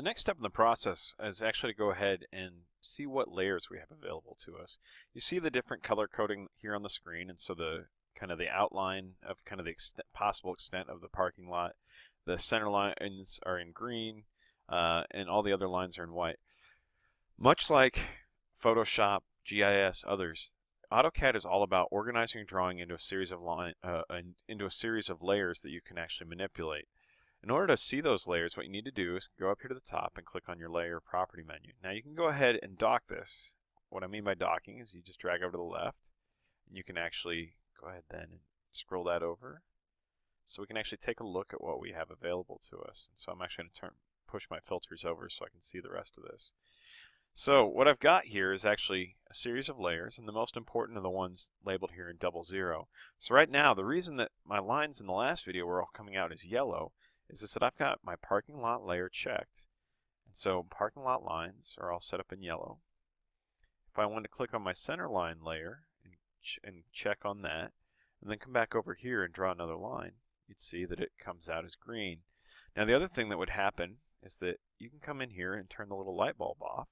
The next step in the process is actually to go ahead and see what layers we have available to us. You see the different color coding here on the screen, and so the kind of the outline of kind of the possible extent of the parking lot. The center lines are in green, and all the other lines are in white. Much like Photoshop, GIS, others, AutoCAD is all about organizing your drawing into a series of layers that you can actually manipulate. In order to see those layers, what you need to do is go up here to the top and click on your layer property menu. Now you can go ahead and dock this. What I mean by docking is you just drag over to the left, and you can actually go ahead then and scroll that over, so we can actually take a look at what we have available to us. And so I'm actually going to push my filters over so I can see the rest of this. So what I've got here is actually a series of layers, and the most important are the ones labeled here in 00. So right now, the reason that my lines in the last video were all coming out as yellow is that I've got my parking lot layer checked. And so parking lot lines are all set up in yellow. If I wanted to click on my center line layer and check on that, and then come back over here and draw another line, you'd see that it comes out as green. Now the other thing that would happen is that you can come in here and turn the little light bulb off.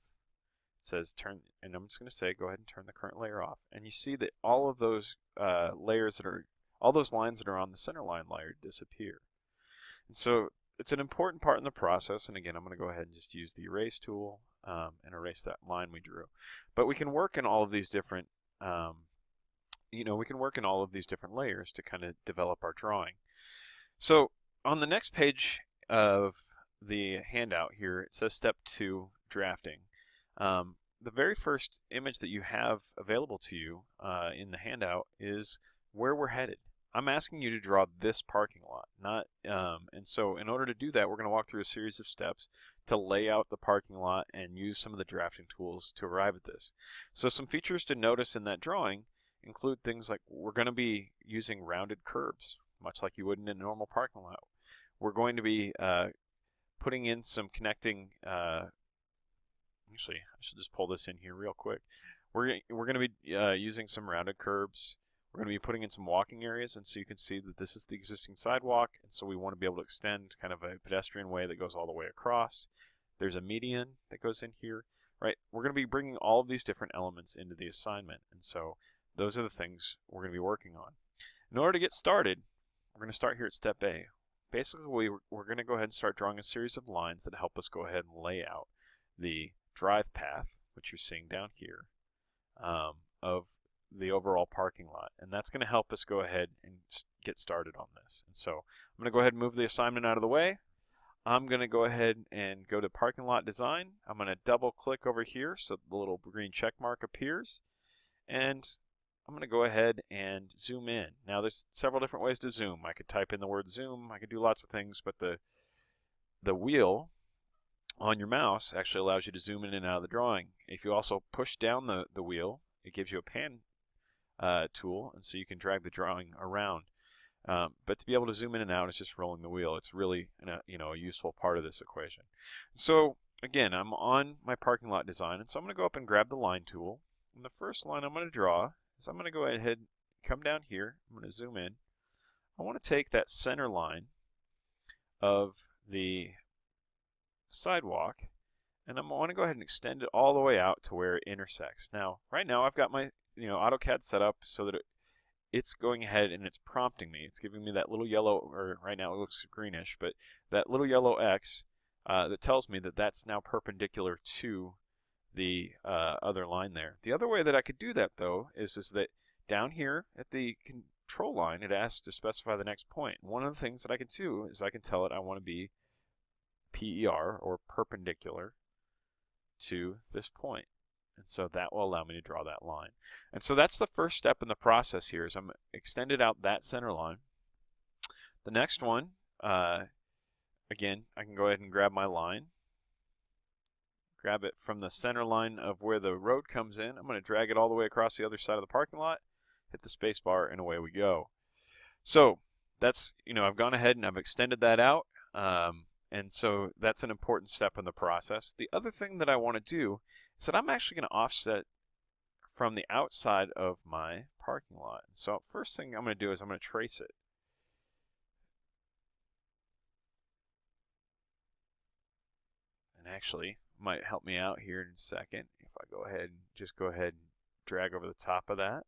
It says turn, and I'm just going to say go ahead and turn the current layer off, and you see that all of those all those lines that are on the center line layer disappear. And so it's an important part in the process, and again I'm going to go ahead and just use the erase tool and erase that line we drew. But we can work in all of these different we can work in all of these different layers to kind of develop our drawing. So on the next page of the handout here, it says step 2, drafting. The very first image that you have available to you in the handout is where we're headed. I'm asking you to draw this parking lot, and so in order to do that, we're going to walk through a series of steps to lay out the parking lot and use some of the drafting tools to arrive at this. So some features to notice in that drawing include things like we're going to be using rounded curves, much like you would in a normal parking lot. We're going to be putting in some connecting. Actually, I should just pull this in here real quick. We're going to be using some rounded curbs. We're going to be putting in some walking areas, and so you can see that this is the existing sidewalk, and so we want to be able to extend kind of a pedestrian way that goes all the way across. There's a median that goes in here, right? We're going to be bringing all of these different elements into the assignment, and so those are the things we're going to be working on. In order to get started, we're going to start here at step A. Basically, we're going to go ahead and start drawing a series of lines that help us go ahead and lay out the drive path, which you're seeing down here, of the overall parking lot, and that's going to help us go ahead and get started on this. And so I'm going to go ahead and move the assignment out of the way. I'm going to go ahead and go to parking lot design. I'm going to double click over here so the little green check mark appears, and I'm going to go ahead and zoom in. Now there's several different ways to zoom. I could type in the word zoom, I could do lots of things, but the wheel on your mouse actually allows you to zoom in and out of the drawing. If you also push down the wheel, it gives you a pan tool, and so you can drag the drawing around. But to be able to zoom in and out, it's just rolling the wheel. It's really a useful part of this equation. So again, I'm on my parking lot design, and so I'm going to go up and grab the line tool. And the first line I'm going to draw is I'm going to go ahead and come down here. I'm going to zoom in. I want to take that center line of the sidewalk, and I want to go ahead and extend it all the way out to where it intersects. Now, right now I've got my AutoCAD set up so that it's going ahead and it's prompting me. It's giving me that little yellow, or right now it looks greenish, but that little yellow X that tells me that that's now perpendicular to the other line there. The other way that I could do that, though, is that down here at the control line, it asks to specify the next point. One of the things that I can do is I can tell it I want to be PER, or perpendicular, to this point. And so that will allow me to draw that line. And so that's the first step in the process here, is I'm extended out that center line. The next one, again, I can go ahead and grab my line, grab it from the center line of where the road comes in. I'm going to drag it all the way across the other side of the parking lot, hit the space bar, and away we go. So that's, I've gone ahead and I've extended that out. And so that's an important step in the process. The other thing that I want to do is that I'm actually going to offset from the outside of my parking lot. So first thing I'm going to do is I'm going to trace it. actually might help me out here in a second if I go ahead and drag over the top of that.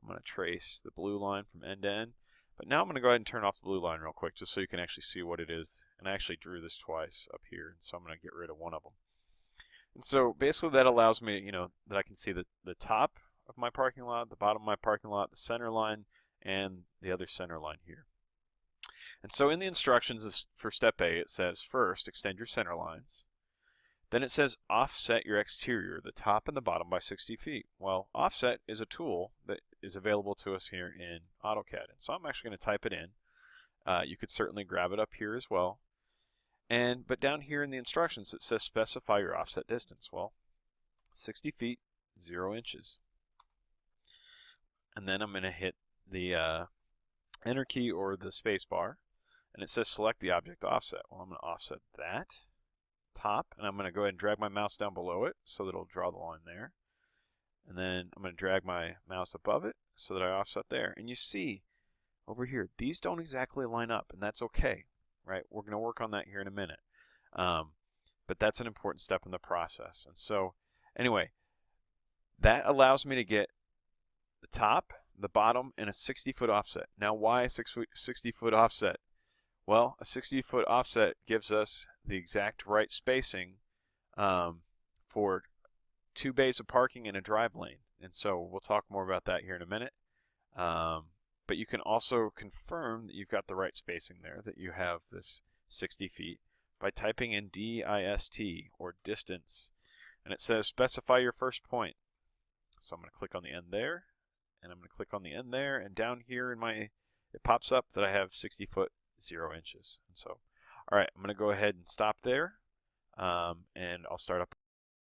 I'm going to trace the blue line from end to end. But now I'm going to go ahead and turn off the blue line real quick just so you can actually see what it is. And I actually drew this twice up here, so I'm going to get rid of one of them. And so basically that allows me, that I can see the top of my parking lot, the bottom of my parking lot, the center line, and the other center line here. And so in the instructions for step A, it says first, extend your center lines. Then it says offset your exterior, the top and the bottom, by 60 feet. Well, offset is a tool that is available to us here in AutoCAD. And so I'm actually going to type it in. You could certainly grab it up here as well. But down here in the instructions, it says specify your offset distance. Well, 60 feet, 0 inches. And then I'm going to hit the Enter key or the space bar. And it says select the object to offset. Well, I'm going to offset that top, and I'm going to go ahead and drag my mouse down below it so that it'll draw the line there. And then I'm going to drag my mouse above it so that I offset there. And you see over here, these don't exactly line up, and that's okay, right? We're going to work on that here in a minute. But that's an important step in the process. And so anyway, that allows me to get the top, the bottom, and a 60-foot offset. Now, why a 60-foot offset? Well, a 60-foot offset gives us the exact right spacing for 2 bays of parking and a drive lane. And so we'll talk more about that here in a minute. But you can also confirm that you've got the right spacing there, that you have this 60 feet, by typing in DIST, or distance. And it says specify your first point. So I'm going to click on the end there, and I'm going to click on the end there, and down here it pops up that I have 60 foot, 0 inches. And so, all right, I'm going to go ahead and stop there, and I'll start up.